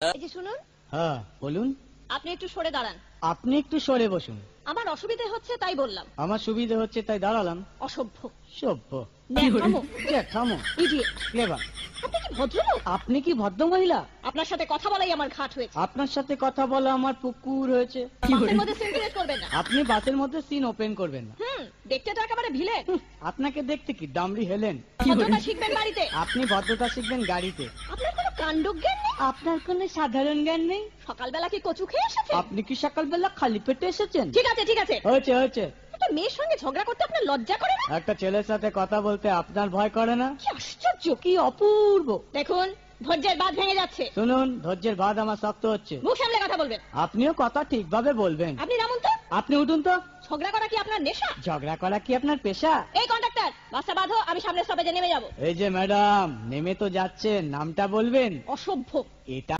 এই যে শুনুন, হ্যাঁ বলুন। আপনি একটু সরে দাঁড়ান। আপনি একটু সরে বসুন। আমার অসুবিধে হচ্ছে তাই বললাম। আমার সুবিধে হচ্ছে তাই দাঁড়ালাম। অসভ্য, সভ্য, ন্যাকামো, জ্যাঠামো, ইডিয়েট। ক্লেভার। আপনি কি ভদ্রলোক? আপনি কি ভদ্র মহিলা? আপনার সাথে কথা বলাই আমার ঘাট হয়েছে। আপনার সাথে কথা বলা আমার পুকুর হয়েছে। বাসের মধ্যে সিন ক্রিয়েট করবেন না। আপনি বাসের মধ্যে সিন ওপেন করবেন না। দেখতে তো একেবারে ভিলেন। আপনাকে দেখতে কি ডামরি হেলেন? ভদ্রতা শিখবেন বাড়িতে। আপনি ভদ্রতা শিখবেন গাড়িতে। আপনার কোনো কাণ্ডজ্ঞান নেই। আপনার কোনো সাধারণ জ্ঞান নেই। সকালবেলা কি কচু খেয়ে এসেছেন? আপনি কি সকালবেলা খালি পেটে এসেছেন? ঠিক আছে ঠিক আছে, হয়েছে হয়েছে। একটা মেয়ের সঙ্গে ঝগড়া করতে আপনার লজ্জা করে না? একটা ছেলের সাথে কথা বলতে আপনার ভয় করে না? কি আশ্চর্য, কি অপূর্ব। দেখুন ধৈর্যের বাঁধ ভেঙে যাচ্ছে। শুনুন, ধৈর্যের বাঁধ আমার শক্ত হচ্ছে। মুখ সামলে কথা বলবেন। আপনিও কথা ঠিকভাবে বলবেন। আপনি নামুন তো। আপনি উঠুন তো। ঝগড়া করা কি আপনার নেশা? ঝগড়া করা কি আপনার পেশা? এই কন্ডাক্টর, বাসটা বাঁধো, আমি সামনের স্টপেজে নেমে যাব। এই যে ম্যাডাম, নেমে তো যাচ্ছেন, নামটা বলবেন? অসভ্য। এটা